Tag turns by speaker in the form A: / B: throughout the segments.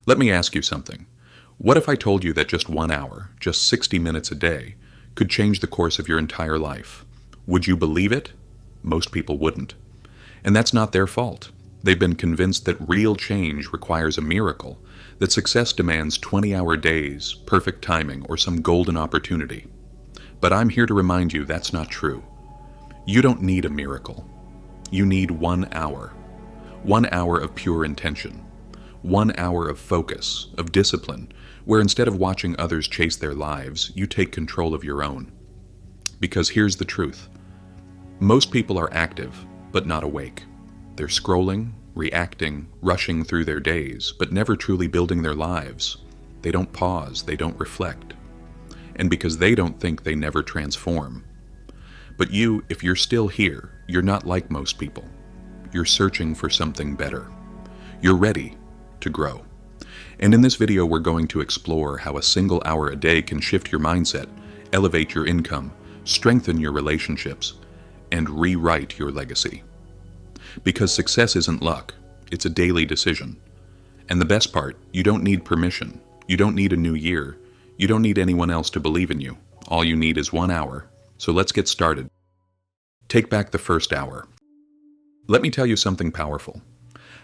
A: Let me ask you something. What if I told you that just 1 hour, just 60 minutes a day, could change the course of your entire life? Would you believe it? Most people wouldn't. And that's not their fault. They've been convinced that real change requires a miracle, that success demands 20-hour days, perfect timing, or some golden opportunity. But I'm here to remind you that's not true. You don't need a miracle. You need 1 hour. 1 hour of pure intention. 1 hour of focus, of discipline, where instead of watching others chase their lives, you take control of your own. Because here's the truth. Most people are active, but not awake. They're scrolling, reacting, rushing through their days, but never truly building their lives. They don't pause, they don't reflect. And because they don't think, they never transform. But you, if you're still here, you're not like most people. You're searching for something better. You're ready to grow. And in this video, we're going to explore how a single hour a day can shift your mindset, elevate your income, strengthen your relationships, and rewrite your legacy. Because success isn't luck, it's a daily decision. And the best part, you don't need permission. You don't need a new year. You don't need anyone else to believe in you. All you need is 1 hour. So let's get started. Take back the first hour. Let me tell you something powerful.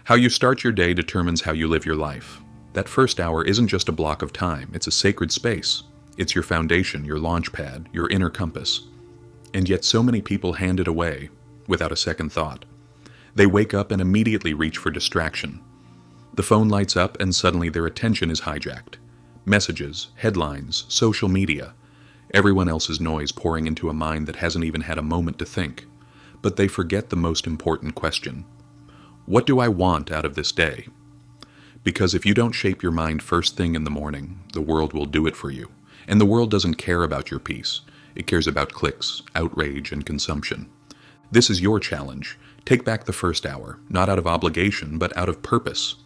A: How you start your day determines how you live your life. That first hour isn't just a block of time, it's a sacred space. It's your foundation, your launch pad, your inner compass. And yet so many people hand it away without a second thought. They wake up and immediately reach for distraction. The phone lights up and suddenly their attention is hijacked. Messages, headlines, social media, everyone else's noise pouring into a mind that hasn't even had a moment to think. But they forget the most important question. What do I want out of this day? Because if you don't shape your mind first thing in the morning, the world will do it for you. And the world doesn't care about your peace. It cares about clicks, outrage, and consumption. This is your challenge. Take back the first hour, not out of obligation, but out of purpose.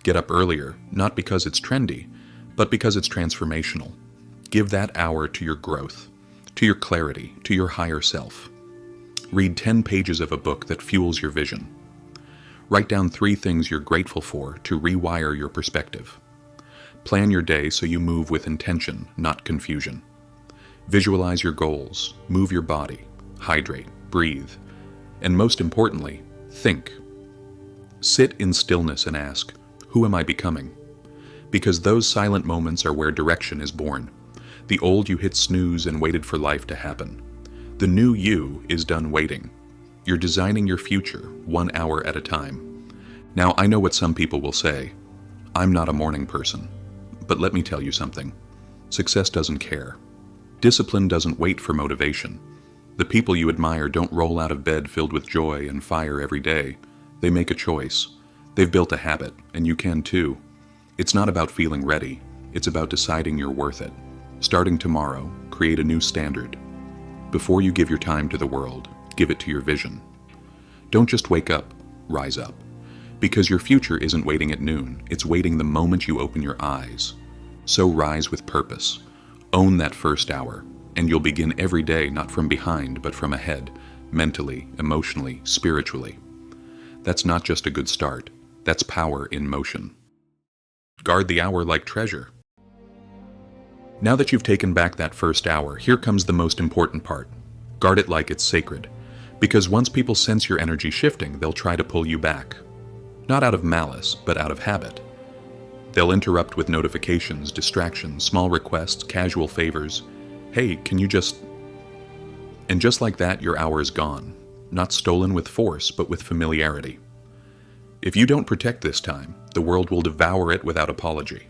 A: Get up earlier, not because it's trendy, but because it's transformational. Give that hour to your growth, to your clarity, to your higher self. Read 10 pages of a book that fuels your vision. Write down 3 things you're grateful for to rewire your perspective. Plan your day so you move with intention, not confusion. Visualize your goals, move your body, hydrate, breathe, and most importantly, think. Sit in stillness and ask, who am I becoming? Because those silent moments are where direction is born. The old you hit snooze and waited for life to happen. The new you is done waiting. You're designing your future 1 hour at a time. Now, I know what some people will say. I'm not a morning person. But let me tell you something. Success doesn't care. Discipline doesn't wait for motivation. The people you admire don't roll out of bed filled with joy and fire every day. They make a choice. They've built a habit, and you can too. It's not about feeling ready. It's about deciding you're worth it. Starting tomorrow, create a new standard. Before you give your time to the world, give it to your vision. Don't just wake up, rise up. Because your future isn't waiting at noon, it's waiting the moment you open your eyes. So rise with purpose. Own that first hour, and you'll begin every day not from behind, but from ahead, mentally, emotionally, spiritually. That's not just a good start, that's power in motion. Guard the hour like treasure. Now that you've taken back that first hour, here comes the most important part. Guard it like it's sacred. Because once people sense your energy shifting, they'll try to pull you back. Not out of malice, but out of habit. They'll interrupt with notifications, distractions, small requests, casual favors. Hey, can you just... And just like that, your hour is gone. Not stolen with force, but with familiarity. If you don't protect this time, the world will devour it without apology.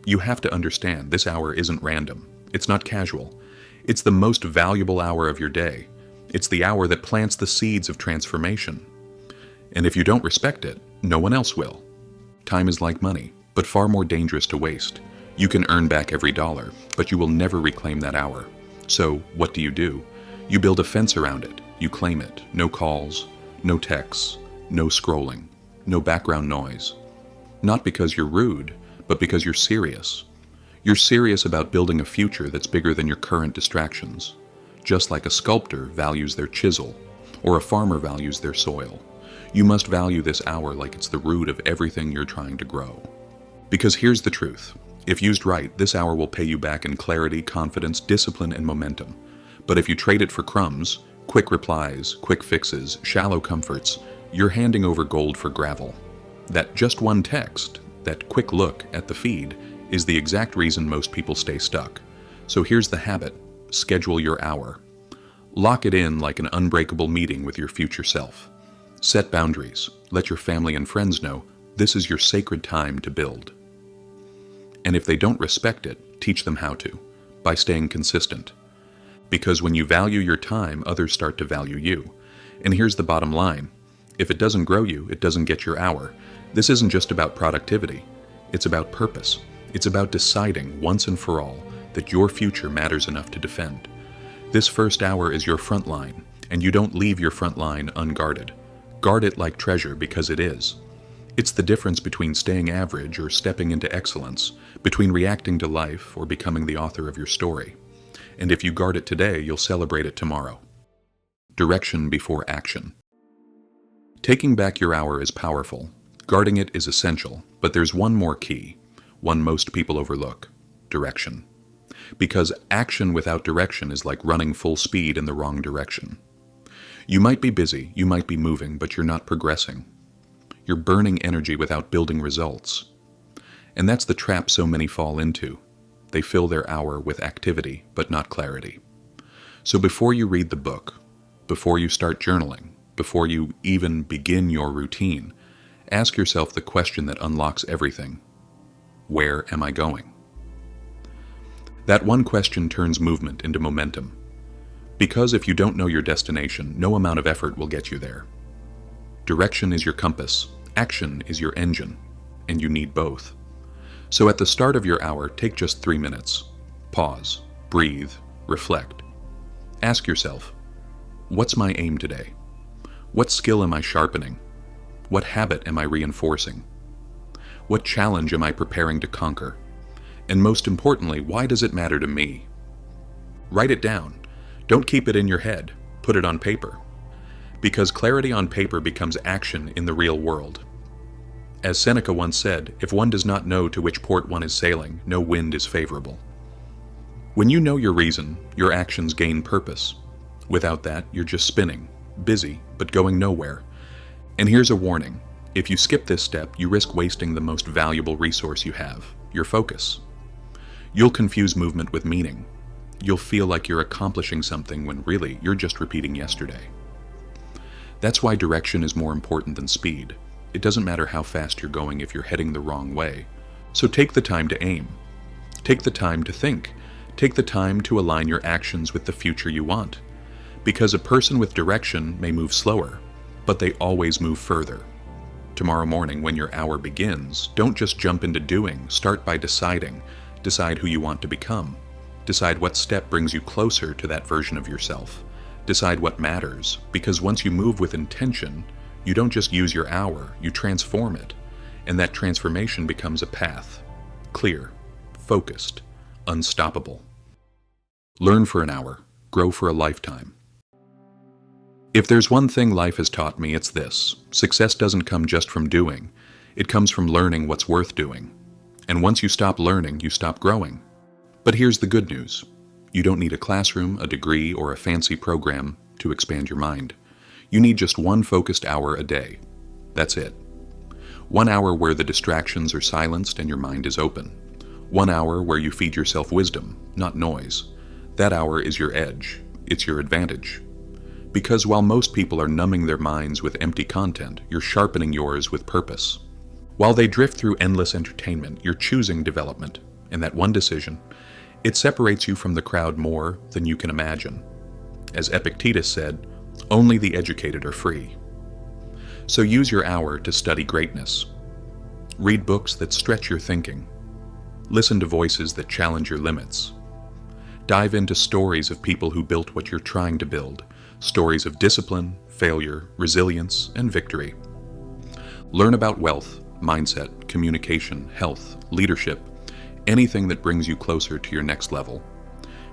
A: You have to understand, this hour isn't random. It's not casual. It's the most valuable hour of your day. It's the hour that plants the seeds of transformation. And if you don't respect it, no one else will. Time is like money, but far more dangerous to waste. You can earn back every dollar, but you will never reclaim that hour. So, what do? You build a fence around it. You claim it. No calls, no texts, no scrolling, no background noise. Not because you're rude, but because you're serious. You're serious about building a future that's bigger than your current distractions. Just like a sculptor values their chisel, or a farmer values their soil. You must value this hour like it's the root of everything you're trying to grow. Because here's the truth. If used right, this hour will pay you back in clarity, confidence, discipline, and momentum. But if you trade it for crumbs, quick replies, quick fixes, shallow comforts, you're handing over gold for gravel. That just one text, that quick look at the feed, is the exact reason most people stay stuck. So here's the habit. Schedule your hour. Lock it in like an unbreakable meeting with your future self. Set boundaries. Let your family and friends know this is your sacred time to build. And if they don't respect it, teach them how to, by staying consistent. Because when you value your time, others start to value you. And here's the bottom line. If it doesn't grow you, it doesn't get your hour. This isn't just about productivity. It's about purpose. It's about deciding once and for all that your future matters enough to defend. This first hour is your front line, and you don't leave your front line unguarded. Guard it like treasure because it is. It's the difference between staying average or stepping into excellence, between reacting to life or becoming the author of your story. And if you guard it today, you'll celebrate it tomorrow. Direction before action. Taking back your hour is powerful. Guarding it is essential, but there's one more key, one most people overlook: direction. Because action without direction is like running full speed in the wrong direction. You might be busy, you might be moving, but you're not progressing. You're burning energy without building results. And that's the trap so many fall into. They fill their hour with activity, but not clarity. So before you read the book, before you start journaling, before you even begin your routine, ask yourself the question that unlocks everything. Where am I going? That one question turns movement into momentum. Because if you don't know your destination, no amount of effort will get you there. Direction is your compass, action is your engine, and you need both. So at the start of your hour, take just 3 minutes. Pause, breathe, reflect. Ask yourself, what's my aim today? What skill am I sharpening? What habit am I reinforcing? What challenge am I preparing to conquer? And most importantly, why does it matter to me? Write it down. Don't keep it in your head. Put it on paper. Because clarity on paper becomes action in the real world. As Seneca once said, if one does not know to which port one is sailing, no wind is favorable. When you know your reason, your actions gain purpose. Without that, you're just spinning, busy, but going nowhere. And here's a warning. If you skip this step, you risk wasting the most valuable resource you have, your focus. You'll confuse movement with meaning. You'll feel like you're accomplishing something when really you're just repeating yesterday. That's why direction is more important than speed. It doesn't matter how fast you're going if you're heading the wrong way. So take the time to aim. Take the time to think. Take the time to align your actions with the future you want. Because a person with direction may move slower, but they always move further. Tomorrow morning when your hour begins, don't just jump into doing. Start by deciding. Decide who you want to become. Decide what step brings you closer to that version of yourself. Decide what matters, because once you move with intention, you don't just use your hour, you transform it. And that transformation becomes a path. Clear, focused, unstoppable. Learn for an hour, grow for a lifetime. If there's one thing life has taught me, it's this. Success doesn't come just from doing. It comes from learning what's worth doing. And once you stop learning, you stop growing. But here's the good news. You don't need a classroom, a degree, or a fancy program to expand your mind. You need just one focused hour a day. That's it. 1 hour where the distractions are silenced and your mind is open. 1 hour where you feed yourself wisdom, not noise. That hour is your edge. It's your advantage. Because while most people are numbing their minds with empty content, you're sharpening yours with purpose. While they drift through endless entertainment, you're choosing development. And that one decision, it separates you from the crowd more than you can imagine. As Epictetus said, only the educated are free. So use your hour to study greatness. Read books that stretch your thinking. Listen to voices that challenge your limits. Dive into stories of people who built what you're trying to build. Stories of discipline, failure, resilience, and victory. Learn about wealth, mindset, communication, health, leadership, anything that brings you closer to your next level.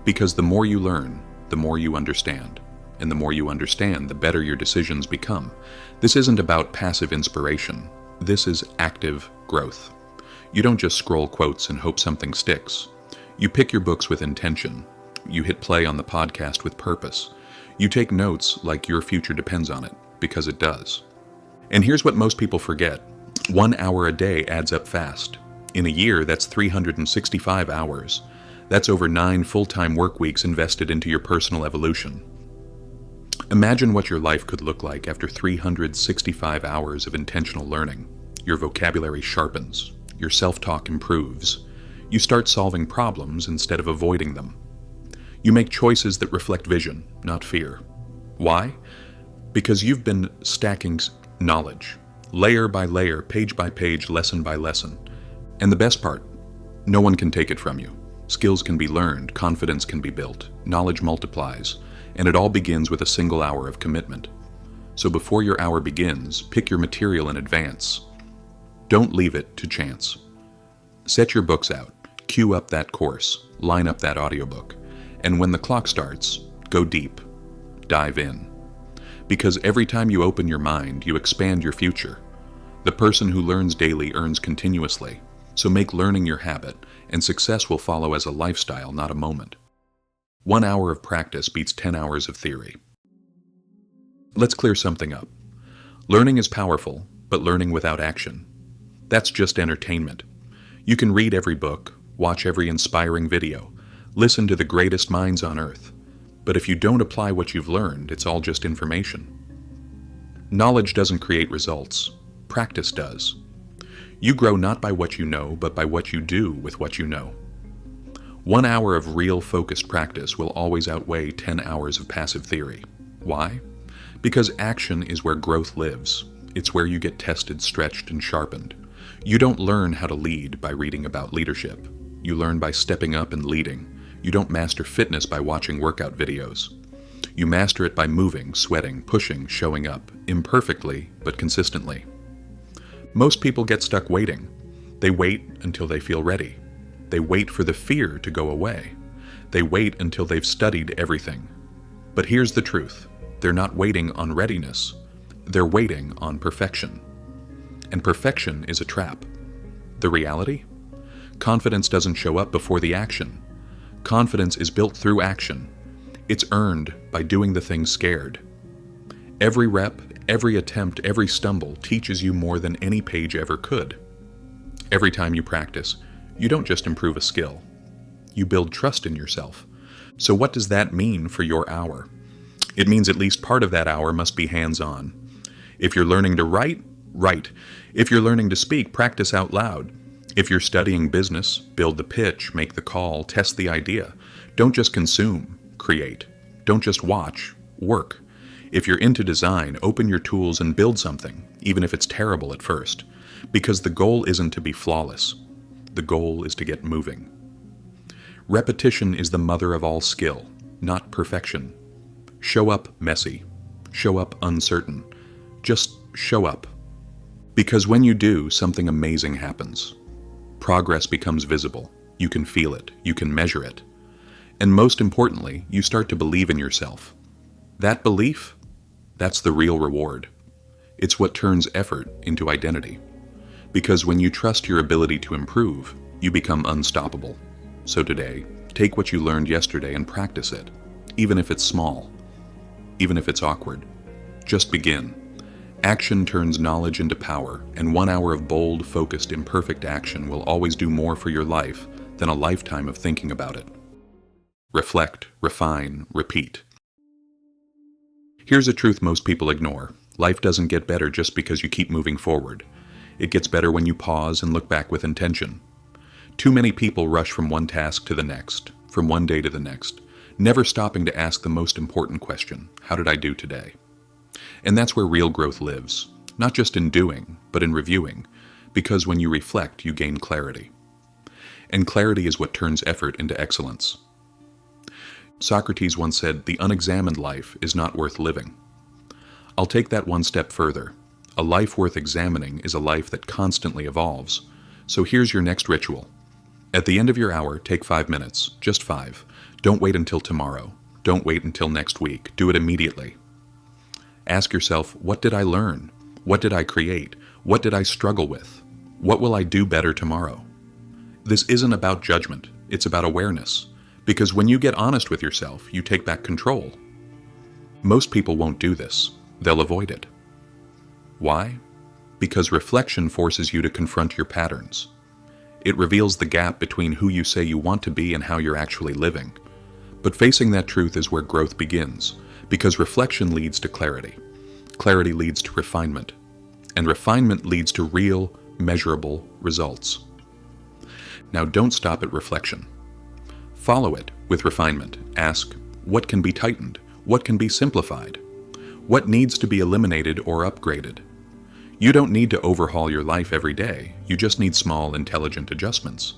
A: Because the more you learn, the more you understand. And the more you understand, the better your decisions become. This isn't about passive inspiration. This is active growth. You don't just scroll quotes and hope something sticks. You pick your books with intention. You hit play on the podcast with purpose. You take notes like your future depends on it, because it does. And here's what most people forget. 1 hour a day adds up fast. In a year, that's 365 hours. That's over 9 full-time work weeks invested into your personal evolution. Imagine what your life could look like after 365 hours of intentional learning. Your vocabulary sharpens. Your self-talk improves. You start solving problems instead of avoiding them. You make choices that reflect vision, not fear. Why? Because you've been stacking knowledge, layer by layer, page by page, lesson by lesson. And the best part, no one can take it from you. Skills can be learned, confidence can be built, knowledge multiplies, and it all begins with a single hour of commitment. So before your hour begins, pick your material in advance. Don't leave it to chance. Set your books out, queue up that course, line up that audiobook, and when the clock starts, go deep, dive in. Because every time you open your mind, you expand your future. The person who learns daily earns continuously, so make learning your habit, and success will follow as a lifestyle, not a moment. 1 hour of practice beats 10 hours of theory. Let's clear something up. Learning is powerful, but learning without action, that's just entertainment. You can read every book, watch every inspiring video, listen to the greatest minds on earth, but if you don't apply what you've learned, it's all just information. Knowledge doesn't create results. Practice does. You grow not by what you know, but by what you do with what you know. 1 hour of real focused practice will always outweigh 10 hours of passive theory. Why? Because action is where growth lives. It's where you get tested, stretched, and sharpened. You don't learn how to lead by reading about leadership. You learn by stepping up and leading. You don't master fitness by watching workout videos. You master it by moving, sweating, pushing, showing up, imperfectly, but consistently. Most people get stuck waiting. They wait until they feel ready. They wait for the fear to go away. They wait until they've studied everything. But here's the truth. They're not waiting on readiness. They're waiting on perfection. And perfection is a trap. The reality? Confidence doesn't show up before the action. Confidence is built through action. It's earned by doing the thing scared. Every rep, every attempt, every stumble teaches you more than any page ever could. Every time you practice, you don't just improve a skill. You build trust in yourself. So what does that mean for your hour? It means at least part of that hour must be hands-on. If you're learning to write, write. If you're learning to speak, practice out loud. If you're studying business, build the pitch, make the call, test the idea. Don't just consume, create. Don't just watch, work. If you're into design, open your tools and build something, even if it's terrible at first. Because the goal isn't to be flawless. The goal is to get moving. Repetition is the mother of all skill, not perfection. Show up messy. Show up uncertain. Just show up. Because when you do, something amazing happens. Progress becomes visible. You can feel it. You can measure it. And most importantly, you start to believe in yourself. That belief, that's the real reward. It's what turns effort into identity. Because when you trust your ability to improve, you become unstoppable. So today, take what you learned yesterday and practice it, even if it's small, even if it's awkward. Just begin. Action turns knowledge into power, and 1 hour of bold, focused, imperfect action will always do more for your life than a lifetime of thinking about it. Reflect, refine, repeat. Here's a truth most people ignore. Life doesn't get better just because you keep moving forward. It gets better when you pause and look back with intention. Too many people rush from one task to the next, from one day to the next, never stopping to ask the most important question, how did I do today? And that's where real growth lives, not just in doing, but in reviewing, because when you reflect, you gain clarity. And clarity is what turns effort into excellence. Socrates once said, "The unexamined life is not worth living." I'll take that one step further. A life worth examining is a life that constantly evolves. So here's your next ritual. At the end of your hour, take 5 minutes, just 5. Don't wait until tomorrow. Don't wait until next week. Do it immediately. Ask yourself, what did I learn? What did I create? What did I struggle with? What will I do better tomorrow? This isn't about judgment, it's about awareness. Because when you get honest with yourself, you take back control. Most people won't do this. They'll avoid it. Why? Because reflection forces you to confront your patterns. It reveals the gap between who you say you want to be and how you're actually living. But facing that truth is where growth begins, because reflection leads to clarity. Clarity leads to refinement. And refinement leads to real, measurable results. Now don't stop at reflection. Follow it with refinement. Ask, what can be tightened? What can be simplified? What needs to be eliminated or upgraded? You don't need to overhaul your life every day. You just need small, intelligent adjustments.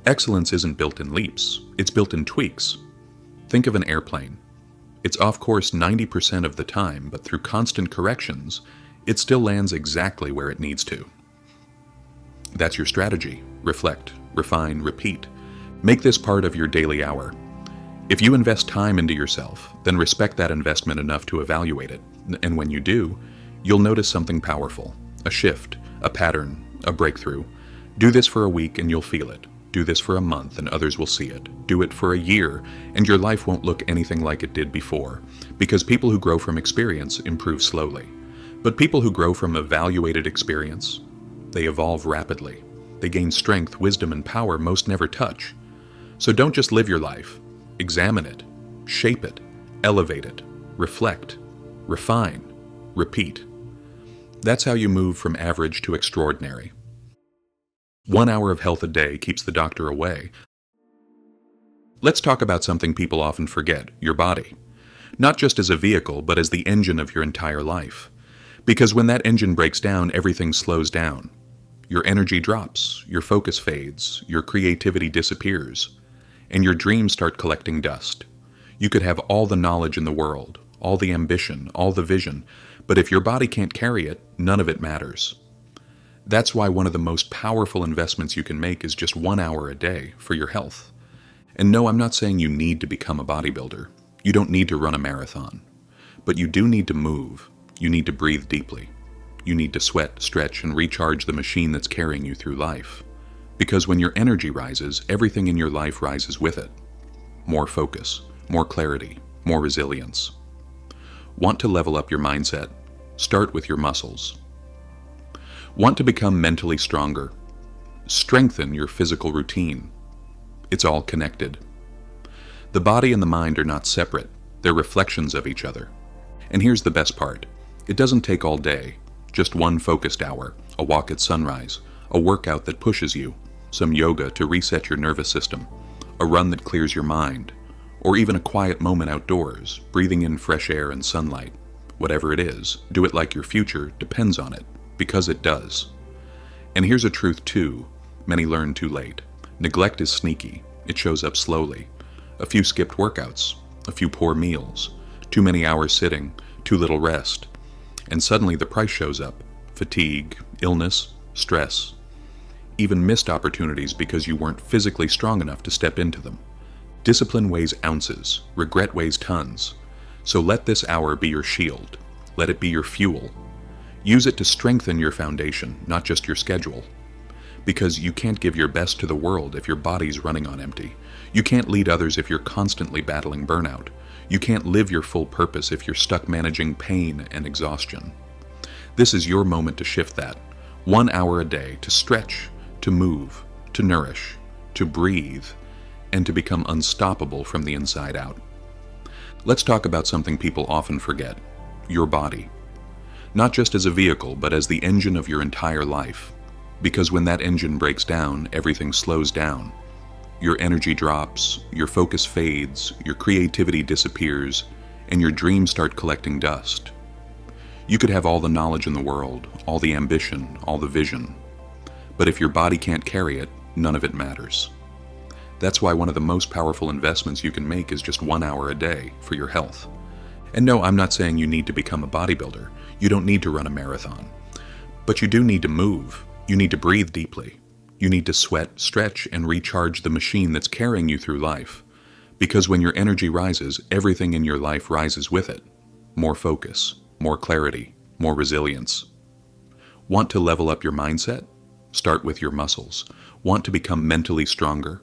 A: Excellence isn't built in leaps. It's built in tweaks. Think of an airplane. It's off course 90% of the time, but through constant corrections, it still lands exactly where it needs to. That's your strategy. Reflect, refine, repeat. Make this part of your daily hour. If you invest time into yourself, then respect that investment enough to evaluate it. And when you do, you'll notice something powerful. A shift, a pattern, a breakthrough. Do this for a week and you'll feel it. Do this for a month and others will see it. Do it for a year and your life won't look anything like it did before. Because people who grow from experience improve slowly. But people who grow from evaluated experience, they evolve rapidly. They gain strength, wisdom, and power most never touch. So don't just live your life. Examine it, shape it, elevate it, reflect, refine, repeat. That's how you move from average to extraordinary. 1 hour of health a day keeps the doctor away. Let's talk about something people often forget, your body. Not just as a vehicle, but as the engine of your entire life. Because when that engine breaks down, everything slows down. Your energy drops, your focus fades, your creativity disappears, and your dreams start collecting dust. You could have all the knowledge in the world, all the ambition, all the vision, but if your body can't carry it, none of it matters. That's why one of the most powerful investments you can make is just 1 hour a day for your health. And no, I'm not saying you need to become a bodybuilder. You don't need to run a marathon. But you do need to move. You need to breathe deeply. You need to sweat, stretch, and recharge the machine that's carrying you through life. Because when your energy rises, everything in your life rises with it. More focus, more clarity, more resilience. Want to level up your mindset? Start with your muscles. Want to become mentally stronger? Strengthen your physical routine. It's all connected. The body and the mind are not separate. They're reflections of each other. And here's the best part. It doesn't take all day. Just one focused hour, a walk at sunrise, a workout that pushes you, some yoga to reset your nervous system, a run that clears your mind, or even a quiet moment outdoors, breathing in fresh air and sunlight. Whatever it is, do it like your future depends on it, because it does. And here's a truth too, many learn too late. Neglect is sneaky. It shows up slowly. A few skipped workouts, a few poor meals, too many hours sitting, too little rest. And suddenly the price shows up. Fatigue, illness, stress. Even missed opportunities because you weren't physically strong enough to step into them. Discipline weighs ounces, regret weighs tons. So let this hour be your shield. Let it be your fuel. Use it to strengthen your foundation, not just your schedule. Because you can't give your best to the world if your body's running on empty. You can't lead others if you're constantly battling burnout. You can't live your full purpose if you're stuck managing pain and exhaustion. This is your moment to shift that. 1 hour a day to stretch, to move, to nourish, to breathe, and to become unstoppable from the inside out. Let's talk about something people often forget, your body. Not just as a vehicle, but as the engine of your entire life. Because when that engine breaks down, everything slows down. Your energy drops, your focus fades, your creativity disappears, and your dreams start collecting dust. You could have all the knowledge in the world, all the ambition, all the vision. But if your body can't carry it, none of it matters. That's why one of the most powerful investments you can make is just 1 hour a day for your health. And no, I'm not saying you need to become a bodybuilder. You don't need to run a marathon. But you do need to move. You need to breathe deeply. You need to sweat, stretch, and recharge the machine that's carrying you through life. Because when your energy rises, everything in your life rises with it. More focus, more clarity, more resilience. Want to level up your mindset? Start with your muscles. Want to become mentally stronger?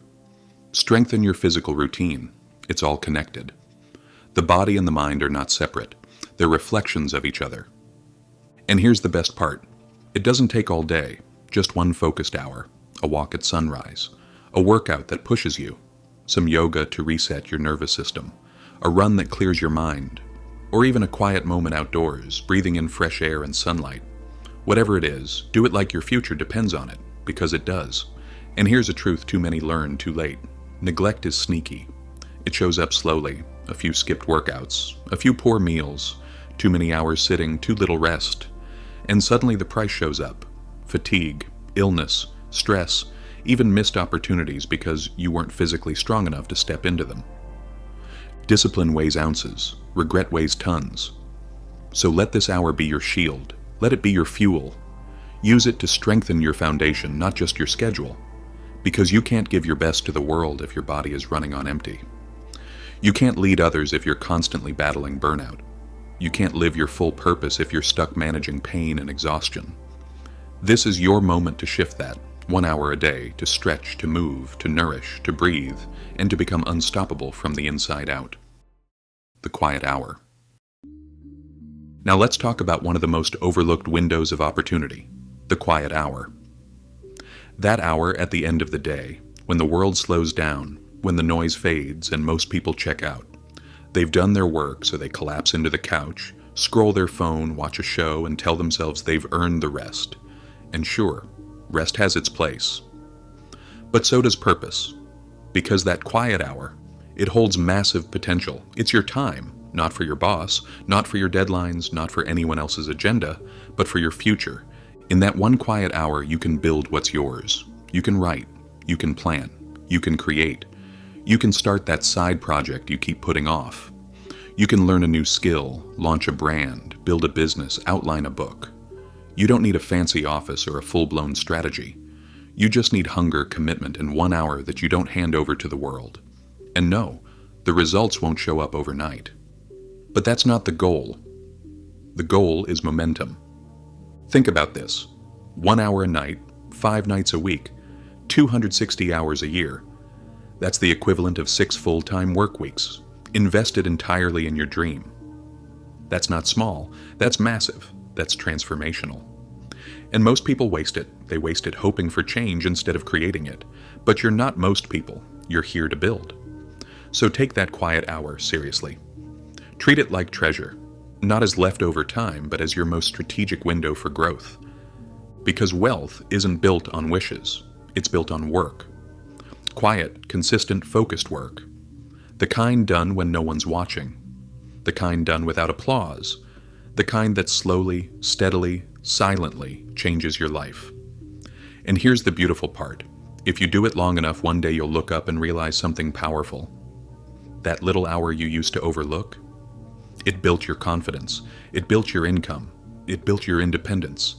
A: Strengthen your physical routine. It's all connected. The body and the mind are not separate. They're reflections of each other. And here's the best part. It doesn't take all day, just one focused hour, a walk at sunrise, a workout that pushes you, some yoga to reset your nervous system, a run that clears your mind, or even a quiet moment outdoors, breathing in fresh air and sunlight. Whatever it is, do it like your future depends on it, because it does. And here's a truth too many learn too late. Neglect is sneaky. It shows up slowly, a few skipped workouts, a few poor meals, too many hours sitting, too little rest. And suddenly the price shows up. Fatigue, illness, stress, even missed opportunities because you weren't physically strong enough to step into them. Discipline weighs ounces, regret weighs tons. So let this hour be your shield. Let it be your fuel. Use it to strengthen your foundation, not just your schedule. Because you can't give your best to the world if your body is running on empty. You can't lead others if you're constantly battling burnout. You can't live your full purpose if you're stuck managing pain and exhaustion. This is your moment to shift that, 1 hour a day, to stretch, to move, to nourish, to breathe, and to become unstoppable from the inside out. The quiet hour. Now let's talk about one of the most overlooked windows of opportunity, the quiet hour. That hour at the end of the day, when the world slows down, when the noise fades and most people check out. They've done their work, so they collapse into the couch, scroll their phone, watch a show, and tell themselves they've earned the rest. And sure, rest has its place. But so does purpose. Because that quiet hour, it holds massive potential. It's your time, not for your boss, not for your deadlines, not for anyone else's agenda, but for your future. In that one quiet hour, you can build what's yours. You can write, you can plan, you can create. You can start that side project you keep putting off. You can learn a new skill, launch a brand, build a business, outline a book. You don't need a fancy office or a full-blown strategy. You just need hunger, commitment, and 1 hour that you don't hand over to the world. And no, the results won't show up overnight. But that's not the goal. The goal is momentum. Think about this. 1 hour a night, 5 nights a week, 260 hours a year. That's the equivalent of 6 full-time work weeks, invested entirely in your dream. That's not small, that's massive, that's transformational. And most people waste it. They waste it hoping for change instead of creating it. But you're not most people, you're here to build. So take that quiet hour seriously. Treat it like treasure, not as leftover time, but as your most strategic window for growth. Because wealth isn't built on wishes, it's built on work. Quiet, consistent, focused work. The kind done when no one's watching. The kind done without applause. The kind that slowly, steadily, silently changes your life. And here's the beautiful part. If you do it long enough, one day you'll look up and realize something powerful. That little hour you used to overlook, it built your confidence. It built your income. It built your independence.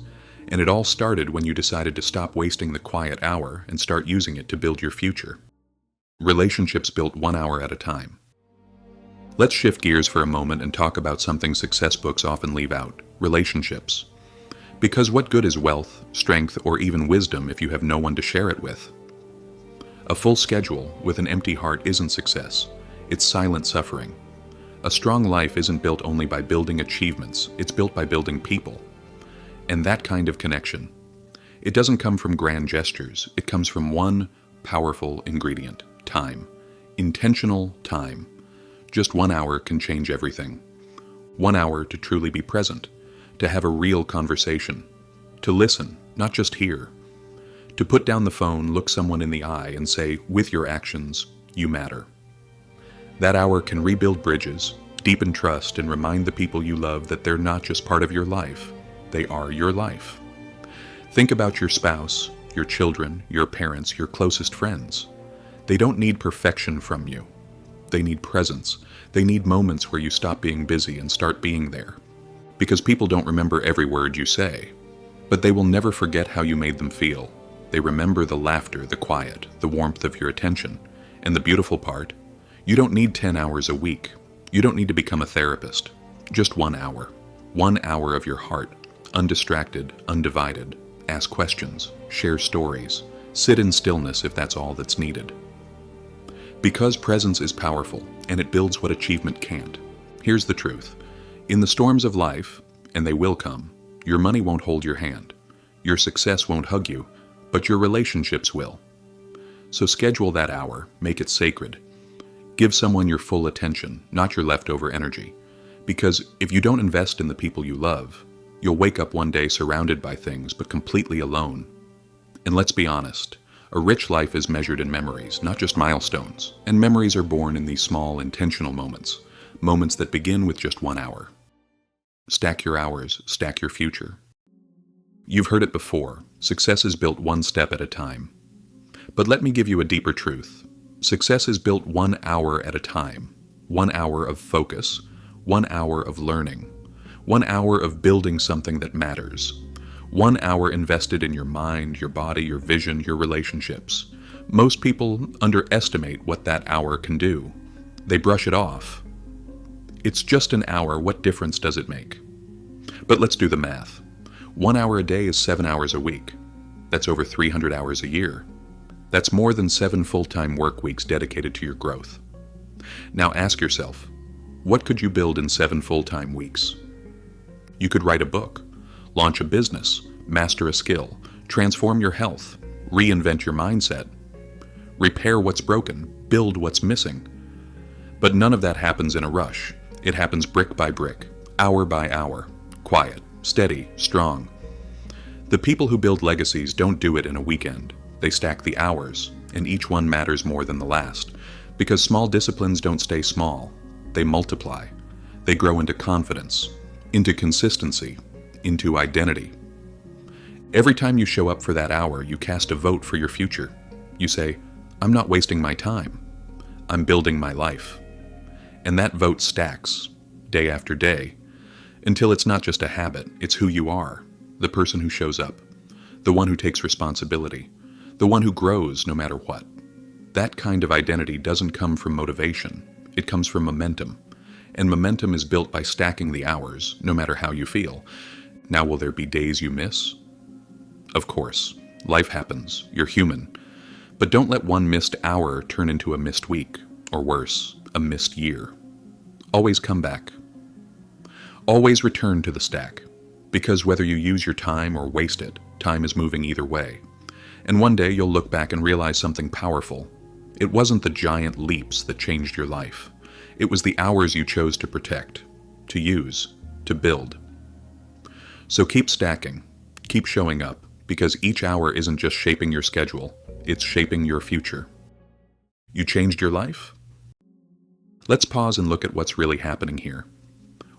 A: And it all started when you decided to stop wasting the quiet hour and start using it to build your future. Relationships built 1 hour at a time. Let's shift gears for a moment and talk about something success books often leave out: relationships. Because what good is wealth, strength, or even wisdom if you have no one to share it with? A full schedule with an empty heart isn't success. It's silent suffering. A strong life isn't built only by building achievements, it's built by building people. And that kind of connection, it doesn't come from grand gestures. It comes from one powerful ingredient: time. Intentional time. Just 1 hour can change everything. 1 hour to truly be present, to have a real conversation, to listen, not just hear, to put down the phone, look someone in the eye, and say, with your actions, you matter. That hour can rebuild bridges, deepen trust, and remind the people you love that they're not just part of your life. They are your life. Think about your spouse, your children, your parents, your closest friends. They don't need perfection from you. They need presence. They need moments where you stop being busy and start being there. Because people don't remember every word you say, but they will never forget how you made them feel. They remember the laughter, the quiet, the warmth of your attention. And the beautiful part, you don't need 10 hours a week. You don't need to become a therapist. Just 1 hour. 1 hour of your heart, undistracted, undivided, Ask questions, share stories, sit in stillness if that's all that's needed. Because presence is powerful, and it builds what achievement can't. Here's the truth. In the storms of life, and they will come, your money won't hold your hand. Your success won't hug you, but your relationships will. So schedule that hour, make it sacred. Give someone your full attention, not your leftover energy. Because if you don't invest in the people you love, you'll wake up one day surrounded by things, but completely alone. And let's be honest, a rich life is measured in memories, not just milestones. And memories are born in these small, intentional moments. Moments that begin with just 1 hour. Stack your hours, stack your future. You've heard it before, success is built one step at a time. But let me give you a deeper truth. Success is built 1 hour at a time. 1 hour of focus, 1 hour of learning, 1 hour of building something that matters, 1 hour invested in your mind, your body, your vision, your relationships. Most people underestimate what that hour can do. They brush it off. It's just an hour, what difference does it make? But let's do the math. 1 hour a day is 7 hours a week. That's over 300 hours a year. That's more than 7 full-time work weeks dedicated to your growth. Now ask yourself, what could you build in 7 full-time weeks? You could write a book, launch a business, master a skill, transform your health, reinvent your mindset, repair what's broken, build what's missing. But none of that happens in a rush. It happens brick by brick, hour by hour, quiet, steady, strong. The people who build legacies don't do it in a weekend. They stack the hours, and each one matters more than the last, because small disciplines don't stay small. They multiply. They grow into confidence, into consistency, into identity. Every time you show up for that hour, you cast a vote for your future. You say, I'm not wasting my time. I'm building my life. And that vote stacks, day after day, until it's not just a habit, it's who you are, the person who shows up, the one who takes responsibility, the one who grows no matter what. That kind of identity doesn't come from motivation, it comes from momentum. And momentum is built by stacking the hours, no matter how you feel. Now, will there be days you miss? Of course, life happens, you're human. But don't let one missed hour turn into a missed week, or worse, a missed year. Always come back. Always return to the stack, because whether you use your time or waste it, time is moving either way. And one day you'll look back and realize something powerful. It wasn't the giant leaps that changed your life. It was the hours you chose to protect, to use, to build. So keep stacking, keep showing up, because each hour isn't just shaping your schedule, it's shaping your future. You changed your life? Let's pause and look at what's really happening here.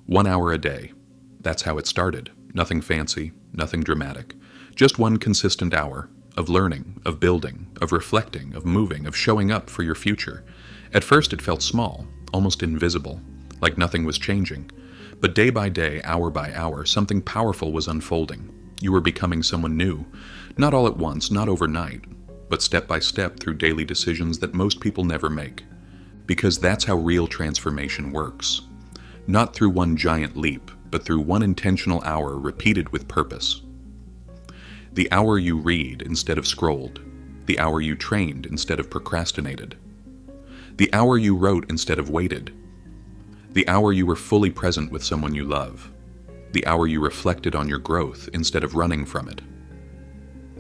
A: 1 hour a day. That's how it started. Nothing fancy, nothing dramatic. Just one consistent hour of learning, of building, of reflecting, of moving, of showing up for your future. At first it felt small, almost invisible, like nothing was changing. But day by day, hour by hour, something powerful was unfolding. You were becoming someone new. Not all at once, not overnight, but step by step through daily decisions that most people never make. Because that's how real transformation works. Not through one giant leap, but through one intentional hour repeated with purpose. The hour you read instead of scrolled. The hour you trained instead of procrastinated. The hour you wrote instead of waited. The hour you were fully present with someone you love. The hour you reflected on your growth instead of running from it.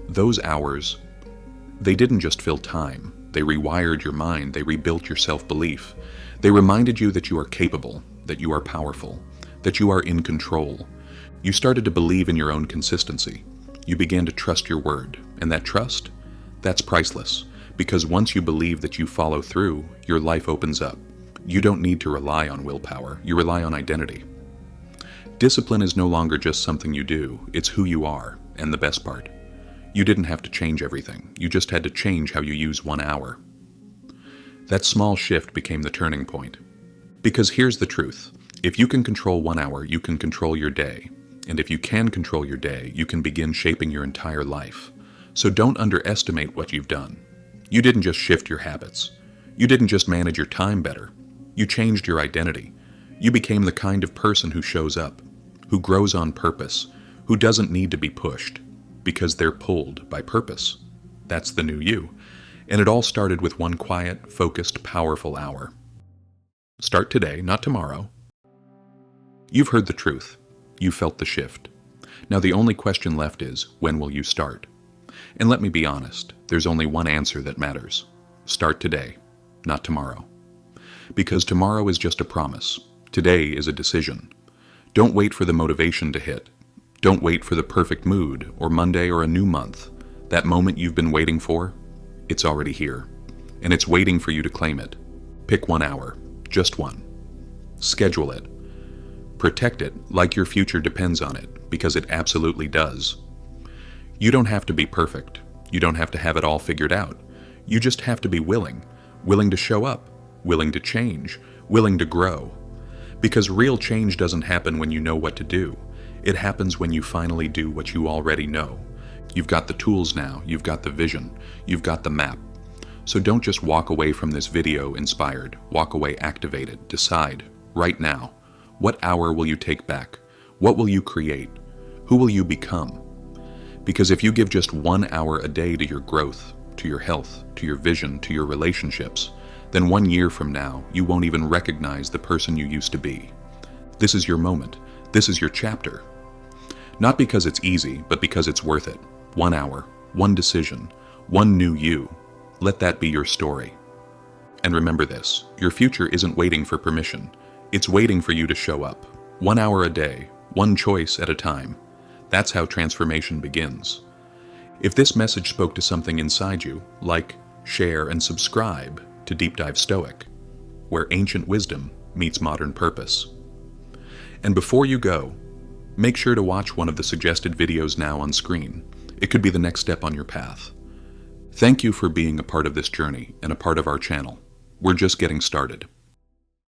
A: Those hours, they didn't just fill time. They rewired your mind. They rebuilt your self-belief. They reminded you that you are capable, that you are powerful, that you are in control. You started to believe in your own consistency. You began to trust your word. And that trust, that's priceless. Because once you believe that you follow through, your life opens up. You don't need to rely on willpower. You rely on identity. Discipline is no longer just something you do. It's who you are. And the best part, you didn't have to change everything. You just had to change how you use 1 hour. That small shift became the turning point. Because here's the truth. If you can control 1 hour, you can control your day. And if you can control your day, you can begin shaping your entire life. So don't underestimate what you've done. You didn't just shift your habits. You didn't just manage your time better. You changed your identity. You became the kind of person who shows up, who grows on purpose, who doesn't need to be pushed. because they're pulled by purpose. That's the new you. And it all started with one quiet, focused, powerful hour. Start today, not tomorrow. You've heard the truth. You've felt the shift. Now the only question left is, when will you start? And let me be honest, there's only one answer that matters. Start today, not tomorrow. Because tomorrow is just a promise. Today is a decision. Don't wait for the motivation to hit. Don't wait for the perfect mood, or Monday, or a new month. That moment you've been waiting for, it's already here. And it's waiting for you to claim it. Pick 1 hour, just one. Schedule it. Protect it like your future depends on it, because it absolutely does. You don't have to be perfect. You don't have to have it all figured out. You just have to be willing to show up, willing to change, willing to grow. Because real change doesn't happen when you know what to do. It happens when you finally do what you already know. You've got the tools now, you've got the vision, you've got the map. So don't just walk away from this video inspired, walk away activated. Decide, right now, what hour will you take back? What will you create? Who will you become? Because if you give just 1 hour a day to your growth, to your health, to your vision, to your relationships, then 1 year from now, you won't even recognize the person you used to be. This is your moment. This is your chapter. Not because it's easy, but because it's worth it. 1 hour, one decision, one new you. Let that be your story. And remember this, your future isn't waiting for permission. It's waiting for you to show up. 1 hour a day, one choice at a time. That's how transformation begins. If this message spoke to something inside you, like, share, and subscribe to Deep Dive Stoic, where ancient wisdom meets modern purpose. And before you go, make sure to watch one of the suggested videos now on screen. It could be the next step on your path. Thank you for being a part of this journey and a part of our channel. We're just getting started.